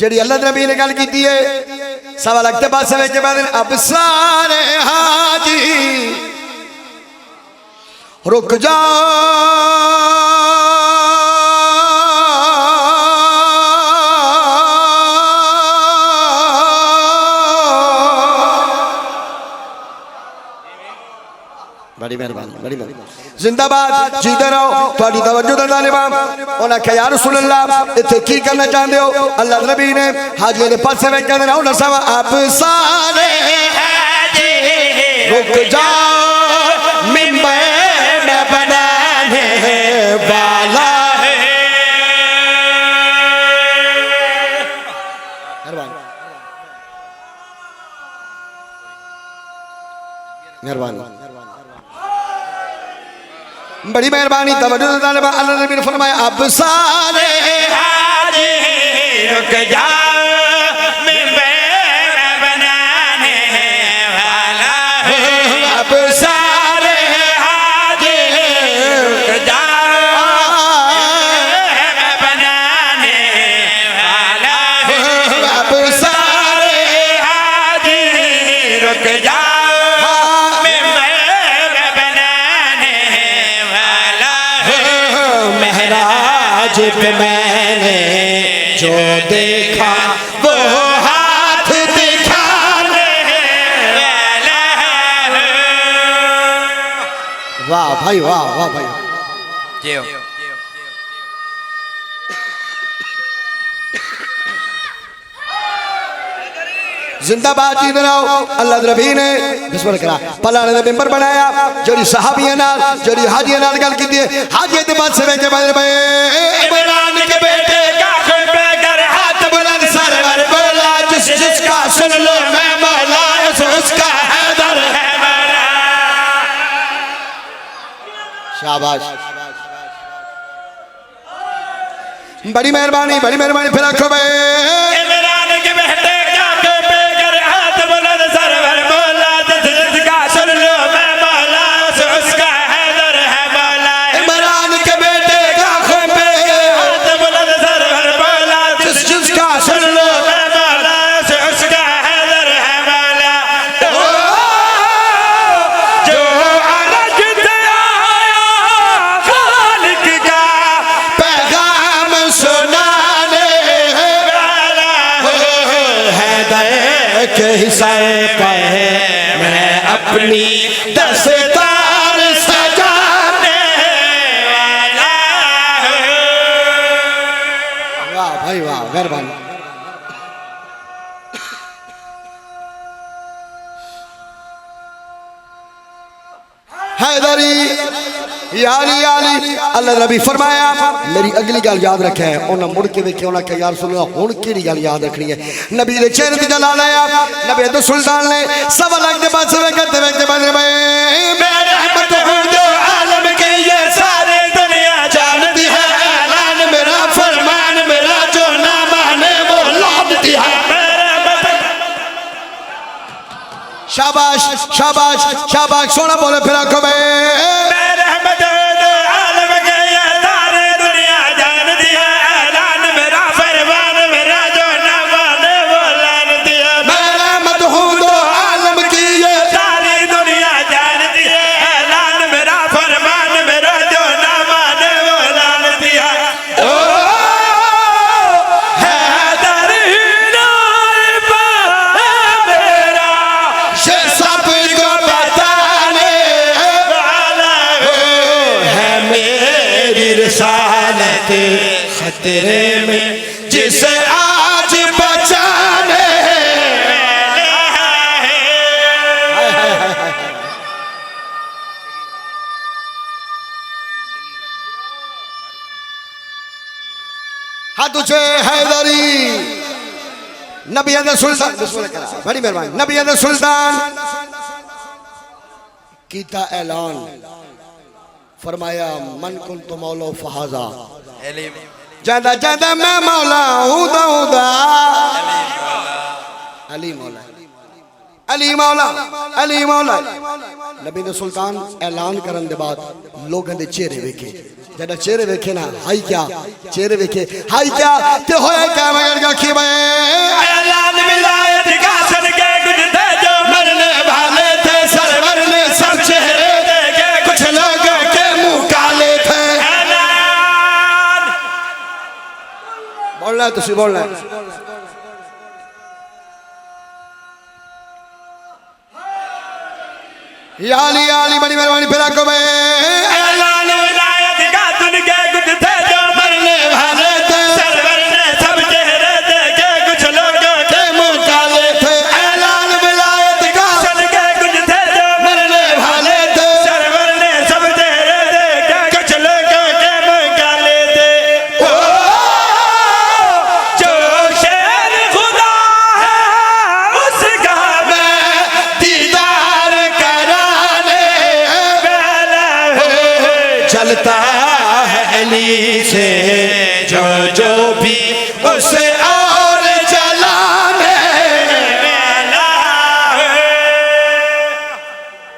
जेड़ी अल्लाह दे नबी ने गल की है सवा लगते पासे विच बाद अब सारे हाजी रुक जा बड़ी मेहरबानी बड़ी मेहरबानी जिंदाबाद जीते रहो थोड़ी तवज्जो दा तालिबान उन्हें कहा या रसूल अल्लाह इत्थे की करना चाहते हो अल्लाह दे नबी ने हाजी दे पासे में कहंदे ना उन्हें सवा अब सारे हाजी रुक जाओ मिंबर बनाने वाला है मेहरबानी बड़ी मेहरबानी तवज्जो अल्लाह नबी ने फरमाया अब सारे हाजी रुक जा मिंबर बनाने वाला है अब सारे हाजी रुक जा बनाने वाला है अब सारे हाजी रुक जा महराज पे मैंने जो देखा वो हाथ दिखाने वाला है। वाह भाई वाह वाह भाई जिंदाबाद जी रहो अल्लाह दे नबी ने बिस्मिल्लाह करा पहला ने मिंबर बनाया जोड़ी सहाबियां नाल जोड़ी हाजियां नाल गल कीती है हाजी दे बाद से के बाद इमरान के बेटे काखे पे कर हाथ बुलंद सरवर बोला जिसका सुन लो मैं मौला उसका हैदर है मेरा शाबाश बड़ी मेहरबानी फिर आंखों में इमरान के बेटे के हिस्से पे मैं अपनी दस्तार सजाने वाला हूं। वाह भाई वाह मेहरबानी हैदरी याली याली अल्लाह नबी फरमाया मेरी अगली गल याद रखे उन्हें मुड़ के वेखे उन्हें कहा यार सुनो हुण केड़ी गल याद रखनी है नबी दे चेहरे ते जलाल आया नबी दे सुल्तान ने सवा लाख दे पास में करते वेखे बंद में मैं रहमत हूं जो आलम के ये सारे दुनिया जानती है ऐलान मेरा फरमान मेरा जो ना माने वो लानती है शाबाश शाबाश शाबाश सोना बोले फिर आंखों में खतरे में जिसे आज बचाने हाँ तुझे हैदरी नबी सुल्तान बड़ी मेहरबानी नबी सुल्तान कीता ऐलान फरमाया मन कुन तो मौला फहाजा ज्यादा ज्यादा मैं मौला उदा अली मौला अली मौला अली मौला नबी ने सुल्तान ऐलान करने के बाद लोगों के चेहरे वेखे जब चेहरे वेखे ना हाई क्या चेहरे वेखे हाई क्या ते होया क्या मगर आखी मैं बोलना है, तुसी बोलना है। या अली बड़ी मेहरबानी फिर को मैं ऐलान विलायत का दुनिया कुछ थे जो मरने वाले थे, सरवर ने सब चेहरे देखे कुछ लोगों के मुंह काले थे। ऐलान विलायत का सदके कुछ थे जो मरने वाले थे, सरवर ने सब चेहरे देखे कुछ लोगों के मुंह काले थे। ओ जो शेर खुदा है उसका मैं दीदार कराने वाला हूँ। चलता है अली से